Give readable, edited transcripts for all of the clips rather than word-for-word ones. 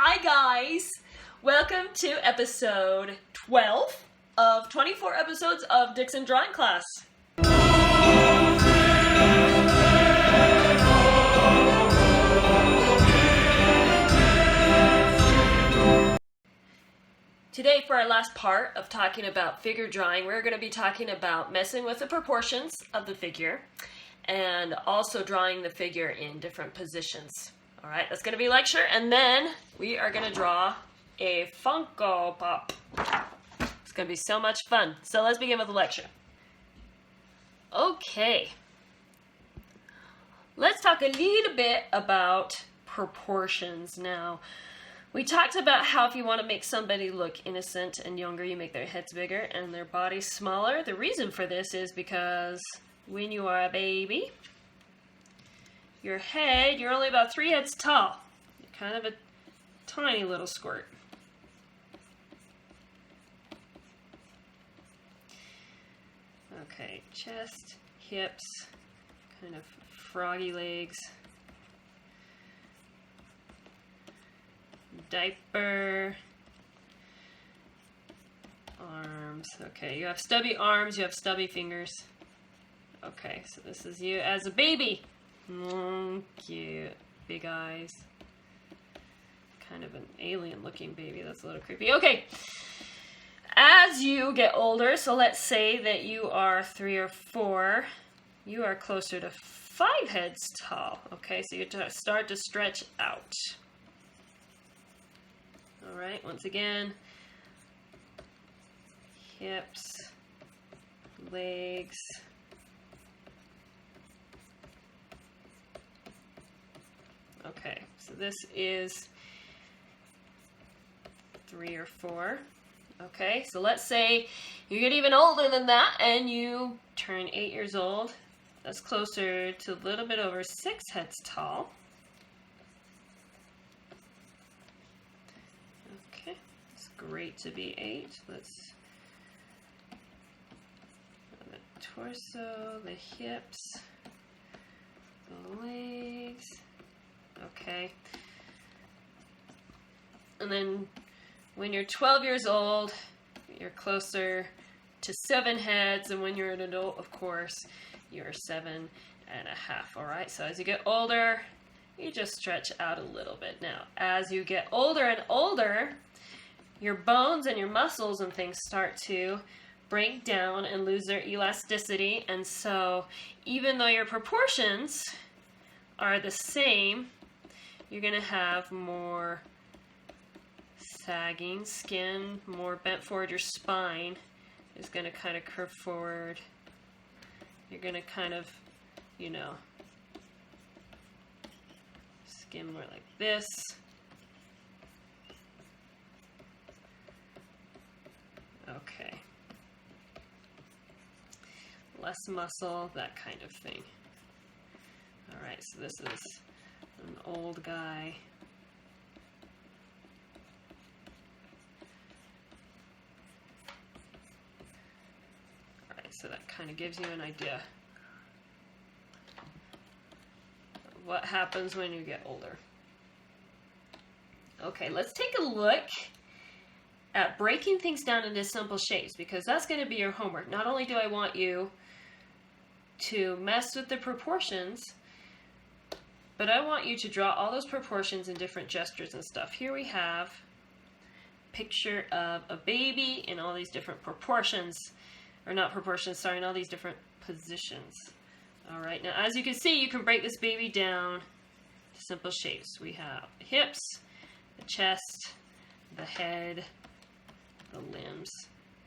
Hi guys! Welcome to episode 12 of 24 episodes of Dixon Drawing Class. Today, for our last part of talking about figure drawing, we're going to be talking about messing with the proportions of the figure and also drawing the figure in different positions. All right, that's going to be lecture, and then we are going to draw a Funko Pop. It's going to be so much fun. So let's begin with the lecture. Okay. Let's talk a little bit about proportions now. We talked about how if you want to make somebody look innocent and younger, you make their heads bigger and their bodies smaller. The reason for this is because when you are a baby, your head, you're only about 3 heads tall. You're kind of a tiny little squirt. Okay, chest, hips, kind of froggy legs. Diaper, arms. Okay, you have stubby arms, you have stubby fingers. Okay, so this is you as a baby. Cute. Big eyes. Kind of an alien looking baby. That's a little creepy. Okay. As you get older, so let's say that you are 3 or 4, you are closer to 5 heads tall. Okay, so you start to stretch out. All right, once again, hips, legs, okay, so this is 3 or 4. Okay, so let's say you get even older than that and you turn 8 years old. That's closer to a little bit over 6 heads tall. Okay, it's great to be 8. Let's the torso, the hips, the legs. Okay. And then when you're 12 years old, you're closer to 7 heads, and when you're an adult, of course, you're 7.5. All right, so as you get older, you just stretch out a little bit. Now, as you get older and older, your bones and your muscles and things start to break down and lose their elasticity, and so even though your proportions are the same, you're going to have more sagging skin, more bent forward. Your spine is going to kind of curve forward. You're going to kind of, you know, skin more like this. Okay. Less muscle, that kind of thing. All right, so this is an old guy. So that kind of gives you an idea of what happens when you get older. Okay, let's take a look at breaking things down into simple shapes, because that's going to be your homework. Not only do I want you to mess with the proportions, but I want you to draw all those proportions in different gestures and stuff. Here we have a picture of a baby in all these different proportions. Or not proportions, sorry, in all these different positions. All right, now as you can see, you can break this baby down to simple shapes. We have the hips, the chest, the head, the limbs,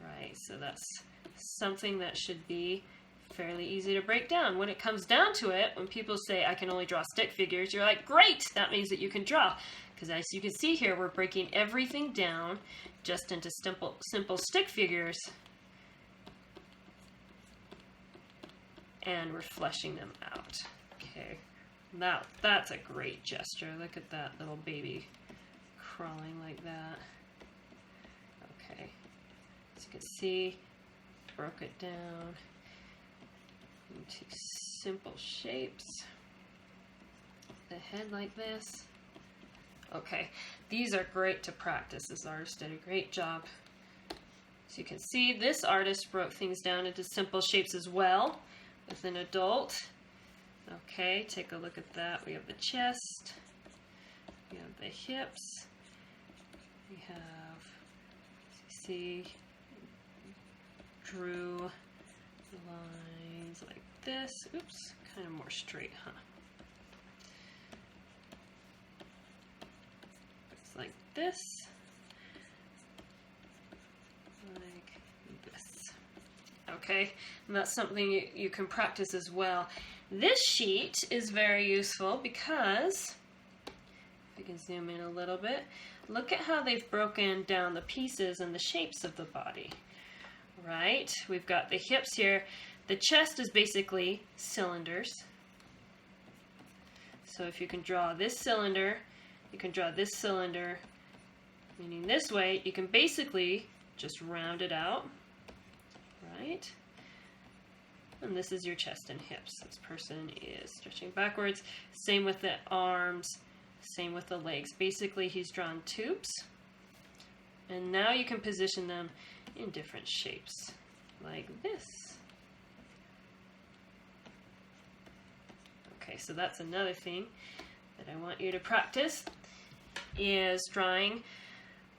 right? So that's something that should be fairly easy to break down. When it comes down to it, when people say, I can only draw stick figures, you're like, great, that means that you can draw. Because as you can see here, we're breaking everything down just into simple stick figures. And we're fleshing them out. Okay, now that's a great gesture. Look at that little baby crawling like that. Okay, as you can see, broke it down into simple shapes. The head like this. Okay, these are great to practice. This artist did a great job. So you can see this artist broke things down into simple shapes as well with an adult. Okay, take a look at that. We have the chest, we have the hips, we have, as you see, drew lines like this. Oops, kind of more straight, huh? Looks like this. Like this. Okay, and that's something you can practice as well. This sheet is very useful because, if we can zoom in a little bit, look at how they've broken down the pieces and the shapes of the body. Right? We've got the hips here. The chest is basically cylinders. So if you can draw this cylinder, you can draw this cylinder, meaning this way, you can basically just round it out, right? And this is your chest and hips. This person is stretching backwards. Same with the arms, same with the legs. Basically, he's drawn tubes. And now you can position them in different shapes, like this. Okay, so that's another thing that I want you to practice, is drawing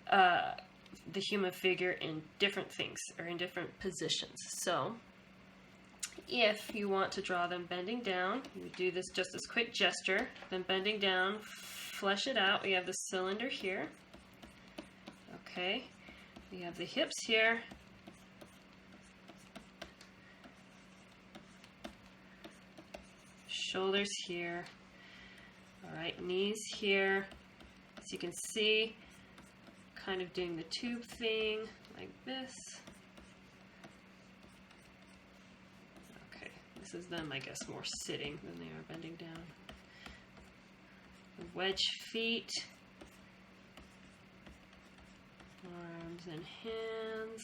the human figure in different things, or in different positions. So, if you want to draw them bending down, you do this just as quick gesture, then bending down, flesh it out. We have the cylinder here. Okay, we have the hips here. Shoulders here. All right, knees here. As you can see, kind of doing the tube thing like this. Okay, this is them, I guess, more sitting than they are bending down. The wedge feet, arms and hands.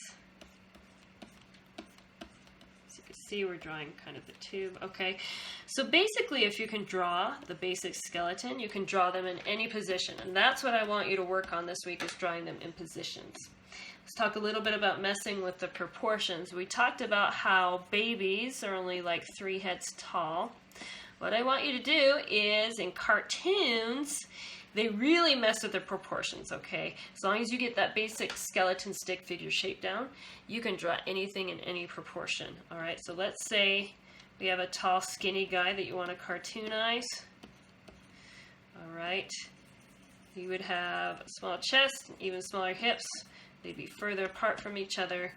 As you can see, we're drawing kind of the tube. Okay, so basically, if you can draw the basic skeleton, you can draw them in any position, and that's what I want you to work on this week, is drawing them in positions. Let's talk a little bit about messing with the proportions. We talked about how babies are only like 3 heads tall. What I want you to do is, in cartoons, they really mess with the proportions, okay? As long as you get that basic skeleton stick figure shape down, you can draw anything in any proportion, all right? So let's say we have a tall, skinny guy that you want to cartoonize. All right. You would have a small chest, even smaller hips. They'd be further apart from each other.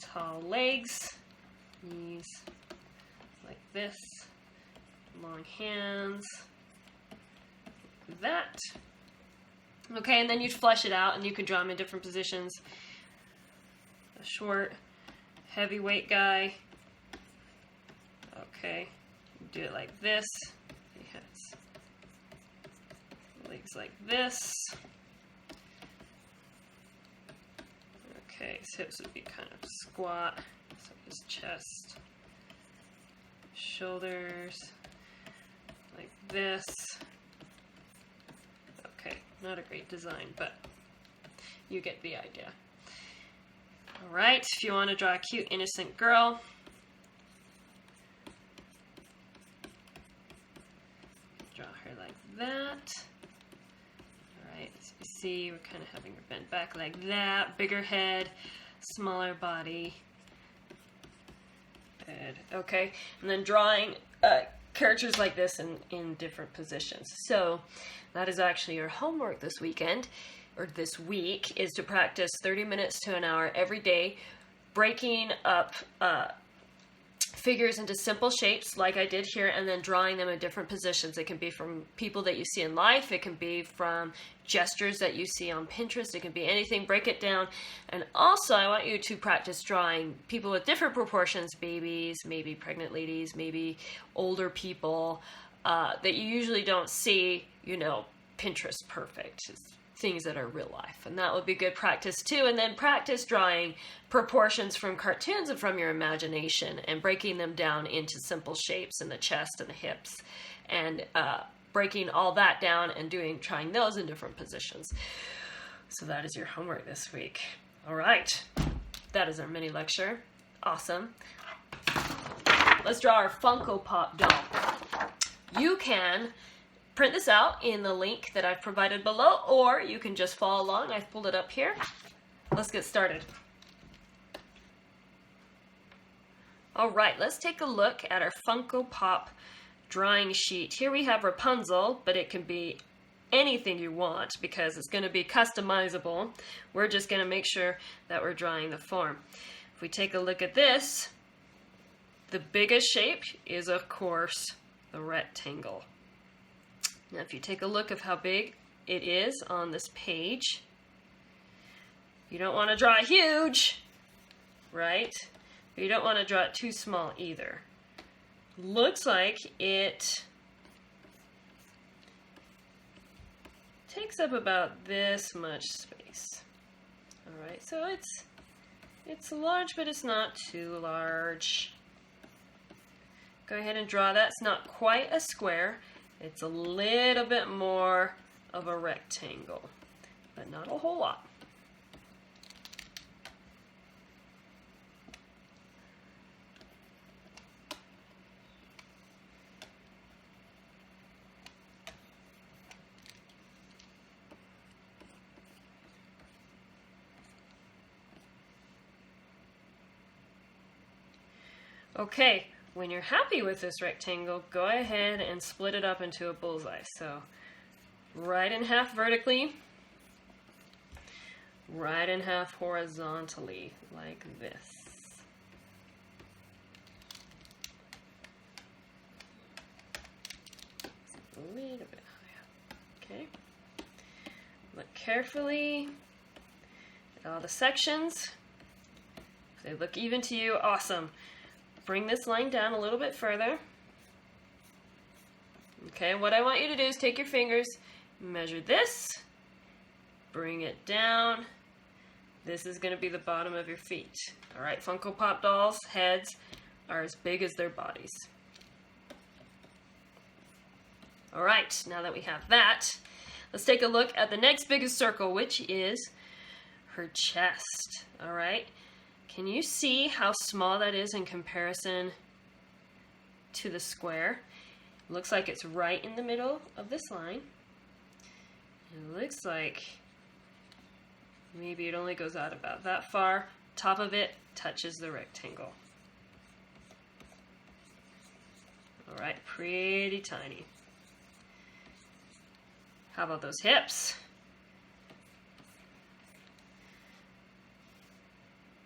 Tall legs, knees like this. Long hands, like that. Okay, and then you'd flesh it out, and you can draw them in different positions. A short, heavyweight guy. Okay, do it like this. He has legs like this. Okay, his hips would be kind of squat. So his chest, shoulders, like this. Okay, not a great design, but you get the idea. All right, if you want to draw a cute, innocent girl, draw her like that. All right, as you see, we're kind of having her bent back like that. Bigger head, smaller body. Good. Okay, and then drawing characters like this in different positions. So that is actually your homework this weekend, or this week, is to practice 30 minutes to an hour every day, breaking up figures into simple shapes like I did here, and then drawing them in different positions. It can be from people that you see in life. It can be from gestures that you see on Pinterest. It can be anything. Break it down. And also, I want you to practice drawing people with different proportions, babies, maybe pregnant ladies, maybe older people, that you usually don't see, you know, Pinterest perfect. It's things that are real life, and that would be good practice too. And then practice drawing proportions from cartoons and from your imagination, and breaking them down into simple shapes in the chest and the hips, and breaking all that down and trying those in different positions. So that is your homework this week. All right, that is our mini lecture. Awesome. Let's draw our Funko Pop doll. You can print this out in the link that I've provided below, or you can just follow along. I've pulled it up here. Let's get started. All right, let's take a look at our Funko Pop drawing sheet. Here we have Rapunzel, but it can be anything you want because it's going to be customizable. We're just going to make sure that we're drawing the form. If we take a look at this, the biggest shape is, of course, the rectangle. Now, if you take a look of how big it is on this page, you don't want to draw it huge, right? But you don't want to draw it too small either. Looks like it takes up about this much space. All right, so it's large, but it's not too large. Go ahead and draw that. It's not quite a square. It's a little bit more of a rectangle, but not a whole lot. Okay, when you're happy with this rectangle, go ahead and split it up into a bullseye. So, right in half vertically, right in half horizontally, like this. A little bit higher. Okay. Look carefully at all the sections. If they look even to you, awesome. Bring this line down a little bit further. Okay, what I want you to do is take your fingers, measure this, bring it down. This is going to be the bottom of your feet. All right, Funko Pop dolls' heads are as big as their bodies. All right, now that we have that, let's take a look at the next biggest circle, which is her chest. All right. Can you see how small that is in comparison to the square? It looks like it's right in the middle of this line. It looks like maybe it only goes out about that far. Top of it touches the rectangle. All right, pretty tiny. How about those hips?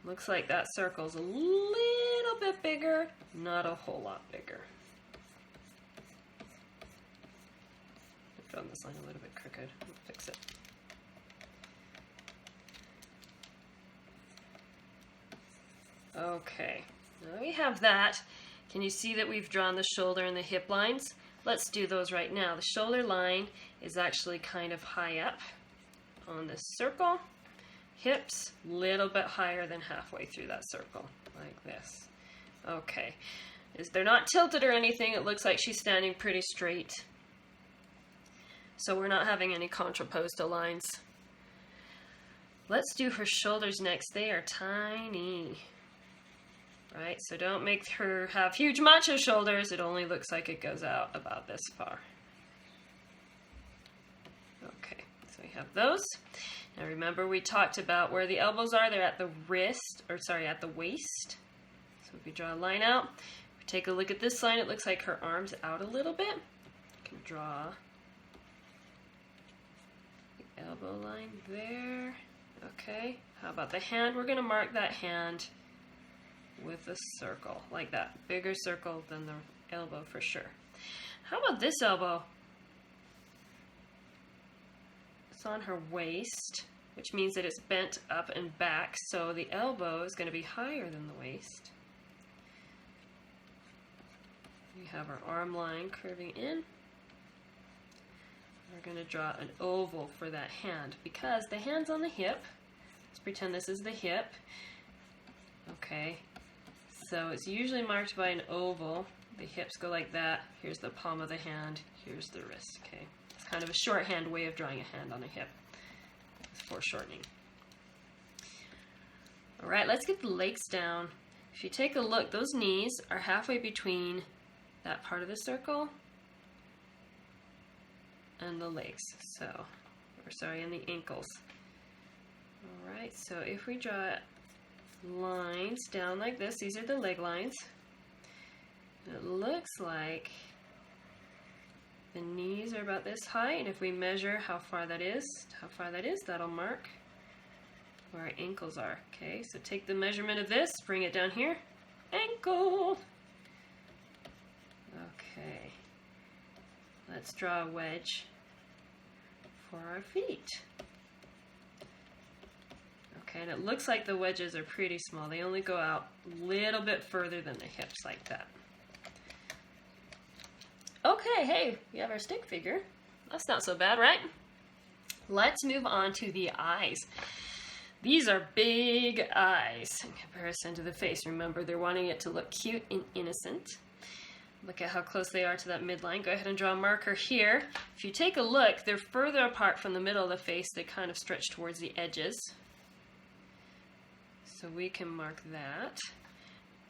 Looks like that circle's a little bit bigger, not a whole lot bigger. I've drawn this line a little bit crooked. I'll fix it. Okay, now we have that. Can you see that we've drawn the shoulder and the hip lines? Let's do those right now. The shoulder line is actually kind of high up on this circle. Hips, little bit higher than halfway through that circle, like this. Okay, they're not tilted or anything. It looks like she's standing pretty straight. So we're not having any contrapposto lines. Let's do her shoulders next. They are tiny. Right, so don't make her have huge macho shoulders. It only looks like it goes out about this far. Okay, so we have those. Now remember we talked about where the elbows are. They're at the wrist, or sorry, at the waist. So if we draw a line out, if we take a look at this line, it looks like her arm's out a little bit. You can draw the elbow line there. Okay, how about the hand? We're going to mark that hand with a circle, like that. Bigger circle than the elbow for sure. How about this elbow? It's on her waist, which means that it's bent up and back, so the elbow is going to be higher than the waist. We have our arm line curving in. We're going to draw an oval for that hand because the hand's on the hip. Let's pretend this is the hip. Okay, so it's usually marked by an oval. The hips go like that. Here's the palm of the hand. Here's the wrist, okay? It's kind of a shorthand way of drawing a hand on a hip. It's foreshortening. All right, let's get the legs down. If you take a look, those knees are halfway between that part of the circle and the legs. And the ankles. All right, so if we draw lines down like this, these are the leg lines. It looks like the knees are about this high, and if we measure how far that is, that'll mark where our ankles are. Okay, so take the measurement of this, bring it down here, ankle. Okay, let's draw a wedge for our feet. Okay, and it looks like the wedges are pretty small. They only go out a little bit further than the hips like that. Okay, hey, we have our stick figure. That's not so bad, right? Let's move on to the eyes. These are big eyes in comparison to the face. Remember, they're wanting it to look cute and innocent. Look at how close they are to that midline. Go ahead and draw a marker here. If you take a look, they're further apart from the middle of the face. They kind of stretch towards the edges. So we can mark that.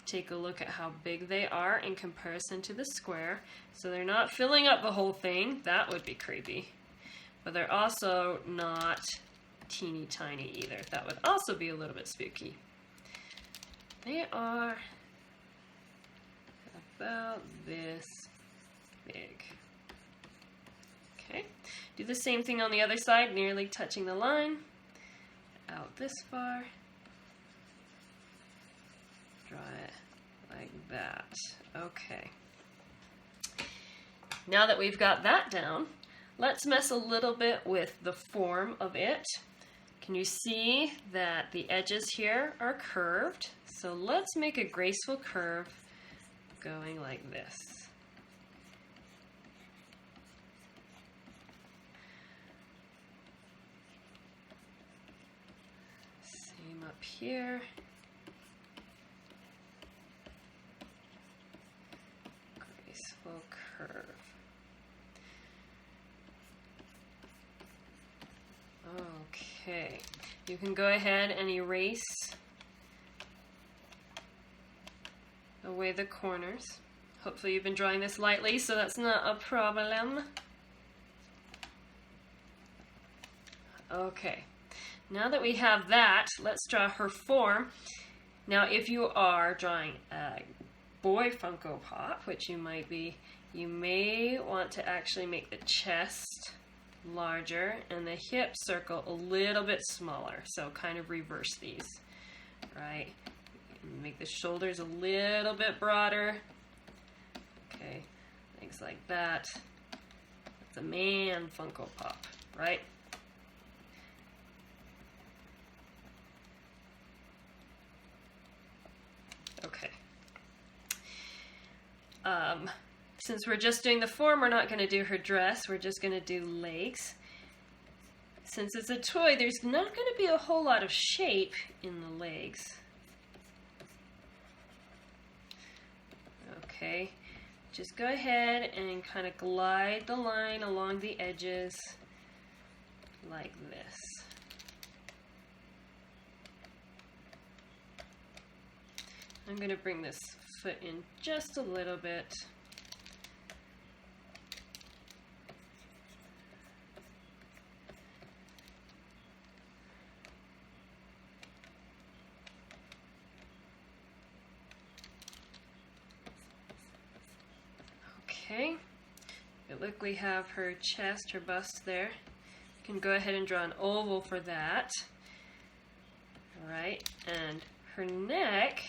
Take a look at how big they are in comparison to the square. So they're not filling up the whole thing. That would be creepy. But they're also not teeny tiny either. That would also be a little bit spooky. They are about this big. Okay, do the same thing on the other side, nearly touching the line. Out this far. Draw it like that. Okay. Now that we've got that down, let's mess a little bit with the form of it. Can you see that the edges here are curved? So let's make a graceful curve going like this. Same up here. Graceful curve. Okay, you can go ahead and erase away the corners. Hopefully you've been drawing this lightly, so that's not a problem. Okay, now that we have that, let's draw her form. Now if you are drawing a boy Funko Pop, which you might be, you may want to actually make the chest larger and the hip circle a little bit smaller. So kind of reverse these, right? Make the shoulders a little bit broader. Okay, things like that. It's a man Funko Pop, right? Okay. Since we're just doing the form, we're not going to do her dress. We're just going to do legs. Since it's a toy, there's not going to be a whole lot of shape in the legs. Okay, just go ahead and kind of glide the line along the edges like this. I'm going to bring this foot in just a little bit. Okay, look, we have her chest, her bust there. You can go ahead and draw an oval for that. All right, and her neck,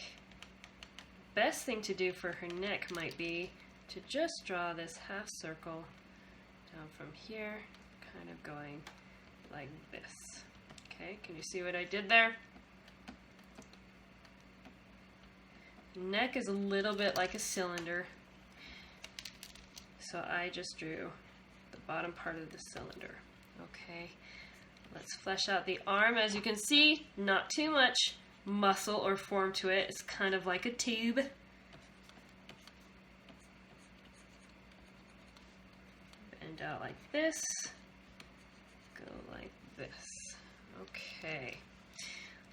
best thing to do for her neck might be to just draw this half circle down from here, kind of going like this. Okay, can you see what I did there? Neck is a little bit like a cylinder. So I just drew the bottom part of the cylinder. Okay, let's flesh out the arm. As you can see, not too much muscle or form to it. It's kind of like a tube. out like this, go like this. Okay,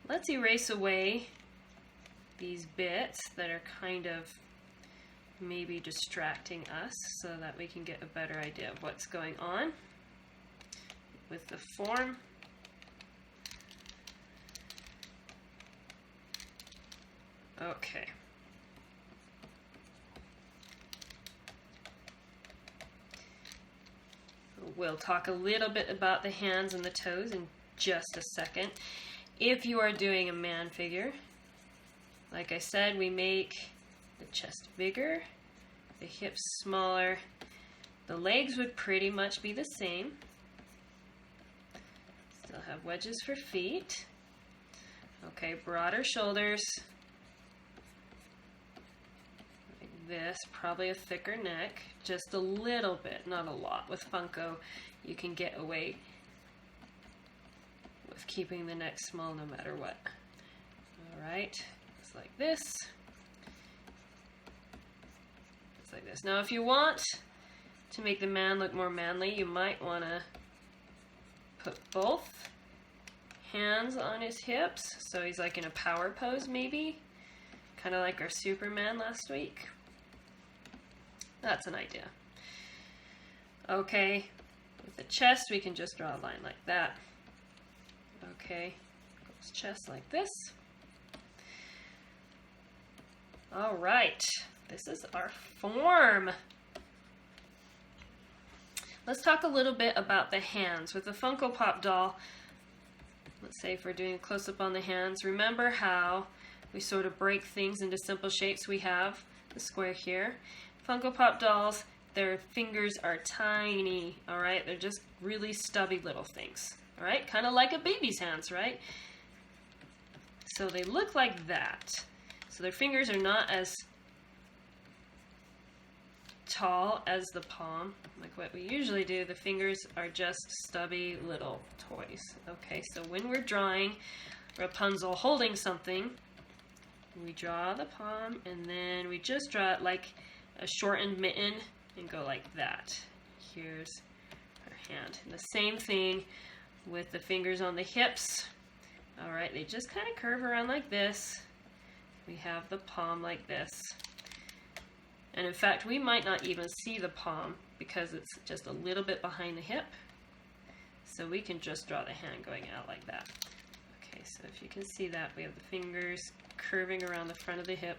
let's erase away these bits that are kind of maybe distracting us so that we can get a better idea of what's going on with the form. Okay. We'll talk a little bit about the hands and the toes in just a second. If you are doing a man figure, like I said, we make the chest bigger, the hips smaller. The legs would pretty much be the same. Still have wedges for feet. Okay, broader shoulders. Like this, probably a thicker neck. Just a little bit, not a lot. With Funko, you can get away with keeping the neck small no matter what. All right, it's like this. It's like this. Now, if you want to make the man look more manly, you might want to put both hands on his hips, so he's like in a power pose maybe, kind of like our Superman last week. That's an idea. Okay, with the chest we can just draw a line like that. Okay, goes chest like this. All right, this is our form. Let's talk a little bit about the hands. With the Funko Pop doll, let's say if we're doing a close-up on the hands, remember how we sort of break things into simple shapes. We have the square here. Funko Pop dolls, their fingers are tiny, all right? They're just really stubby little things, all right? Kind of like a baby's hands, right? So they look like that. So their fingers are not as tall as the palm, like what we usually do. The fingers are just stubby little toys. Okay, so when we're drawing Rapunzel holding something, we draw the palm and then we just draw it like a shortened mitten and go like that. Here's her hand. And the same thing with the fingers on the hips. All right, they just kind of curve around like this. We have the palm like this. And in fact, we might not even see the palm because it's just a little bit behind the hip. So we can just draw the hand going out like that. Okay, so if you can see that, we have the fingers curving around the front of the hip.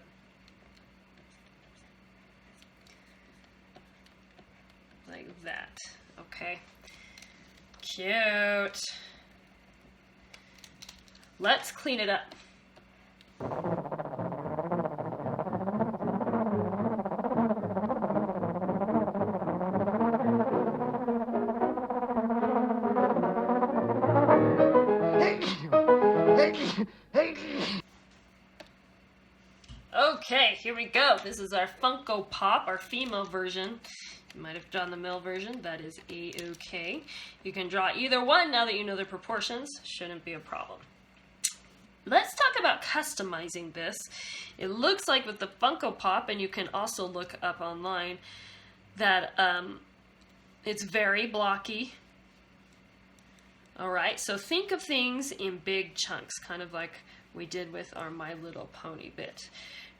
Like that. Okay. Cute. Let's clean it up. Okay, here we go. This is our Funko Pop, our female version. You might have drawn the male version. That is A-OK. You can draw either one now that you know the proportions. Shouldn't be a problem. Let's talk about customizing this. It looks like with the Funko Pop, and you can also look up online, that it's very blocky. All right, so think of things in big chunks, kind of like we did with our My Little Pony bit.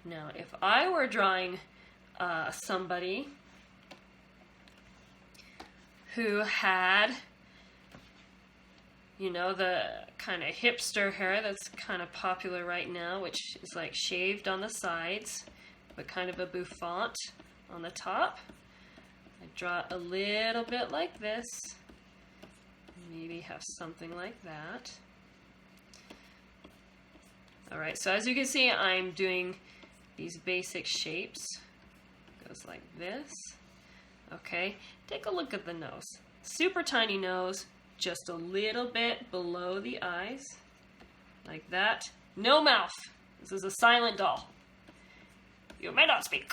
Now, if I were drawing somebody who had, you know, the kind of hipster hair that's kind of popular right now, which is like shaved on the sides, but kind of a bouffant on the top, I draw a little bit like this. Maybe have something like that. All right, so as you can see, I'm doing these basic shapes. Goes like this. Okay, take a look at the nose. Super tiny nose, just a little bit below the eyes, like that. No mouth. This is a silent doll. You may not speak.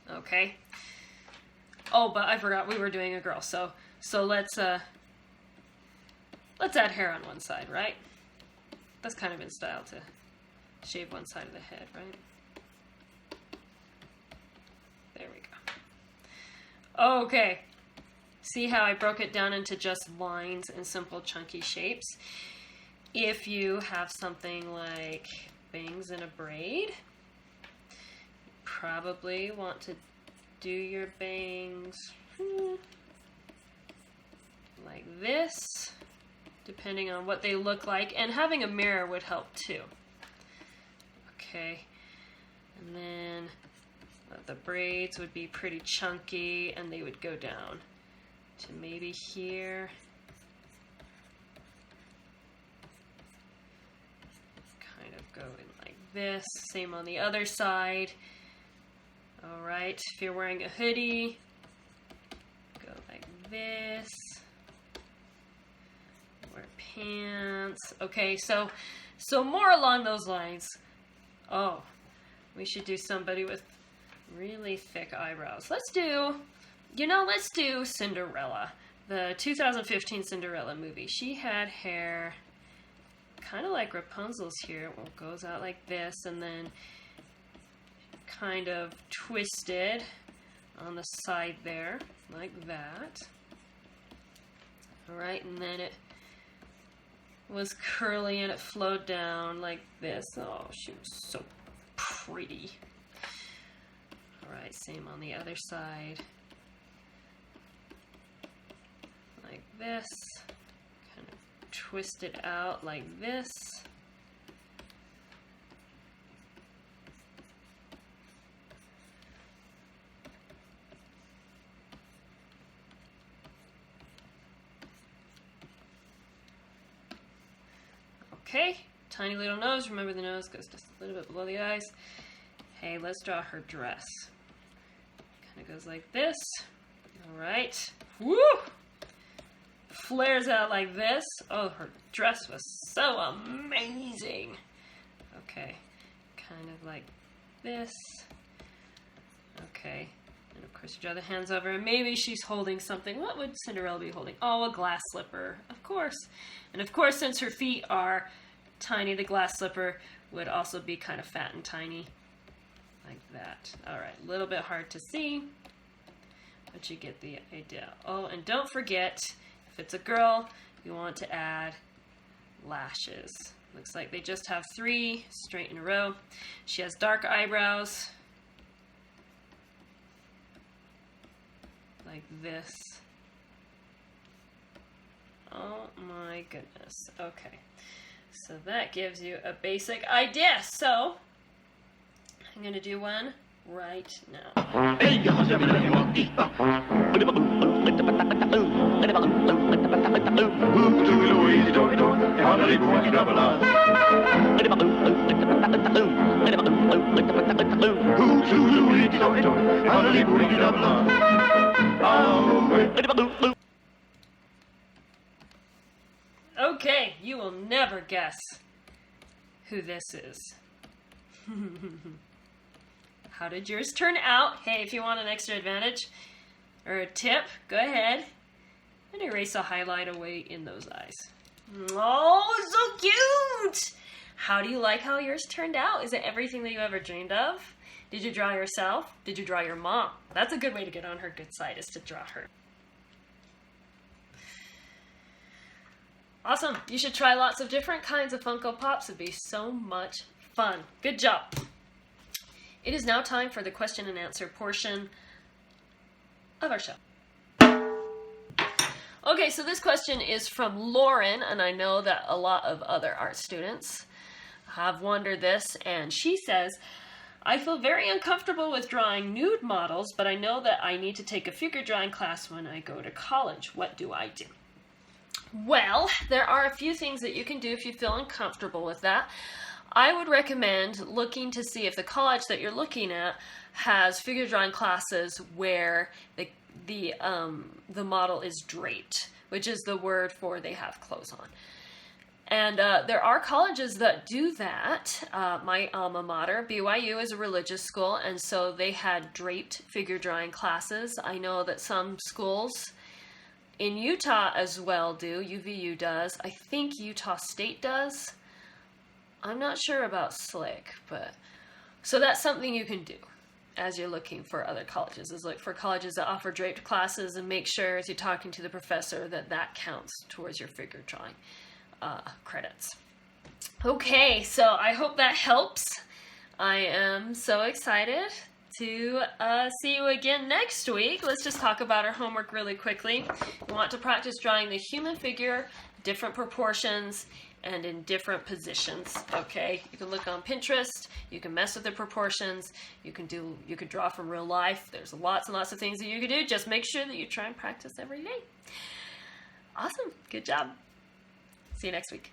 Okay. Oh, but I forgot we were doing a girl. So let's add hair on one side, right? That's kind of in style to shave one side of the head, right? There we Okay. See how I broke it down into just lines and simple chunky shapes? If you have something like bangs in a braid, you probably want to do your bangs like this, depending on what they look like, and having a mirror would help too. Okay, and then the braids would be pretty chunky and they would go down to maybe here. Kind of go in like this. Same on the other side. All right, if you're wearing a hoodie, go like this. Wear pants. Okay, so more along those lines. Oh, we should do somebody with really thick eyebrows. Let's do Cinderella, the 2015 Cinderella movie. She had hair kind of like Rapunzel's here. Well, it goes out like this and then kind of twisted on the side there, like that. All right, and then it was curly and it flowed down like this. Oh, she was so pretty. All right, same on the other side. Like this. Kind of twist it out like this. Okay, tiny little nose. Remember the nose goes just a little bit below the eyes. Hey, let's draw her dress. Kind of goes like this. All right. Woo! Flares out like this. Oh, her dress was so amazing. Okay, kind of like this. Okay, and of course you draw the hands over, and maybe she's holding something. What would Cinderella be holding? Oh, a glass slipper, of course. And of course, since her feet are tiny, the glass slipper would also be kind of fat and tiny, like that. All right, a little bit hard to see, but you get the idea. Oh, and don't forget, if it's a girl, you want to add lashes. Looks like they just have 3 straight in a row. She has dark eyebrows, like this. Oh my goodness. Okay, so that gives you a basic idea. So I'm going to do one right now. Okay, you will never guess who this is. How did yours turn out? Hey, if you want an extra advantage or a tip, go ahead and erase a highlight away in those eyes. Oh, so cute! How do you like how yours turned out? Is it everything that you ever dreamed of? Did you draw yourself? Did you draw your mom? That's a good way to get on her good side, is to draw her. Awesome. You should try lots of different kinds of Funko Pops. It'd be so much fun. Good job. It is now time for the question and answer portion of our show. Okay, so this question is from Lauren, and I know that a lot of other art students have wondered this, and she says, I feel very uncomfortable with drawing nude models, but I know that I need to take a figure drawing class when I go to college. What do I do? Well, there are a few things that you can do if you feel uncomfortable with that. I would recommend looking to see if the college that you're looking at has figure drawing classes where the model is draped, which is the word for they have clothes on. And there are colleges that do that. My alma mater, BYU, is a religious school, and so they had draped figure drawing classes. I know that some schools in Utah as well do. UVU does. I think Utah State does. I'm not sure about Slick, but so that's something you can do. as you're looking for other colleges, is look for colleges that offer draped classes and make sure as you're talking to the professor that that counts towards your figure drawing credits. Okay, so I hope that helps. I am so excited to see you again next week. Let's just talk about our homework really quickly. We want to practice drawing the human figure, different proportions, and in different positions. Okay, you can look on Pinterest, you can mess with the proportions, you can draw from real life. There's lots and lots of things that you can do. Just make sure that you try and practice every day. Awesome, good job. See you next week.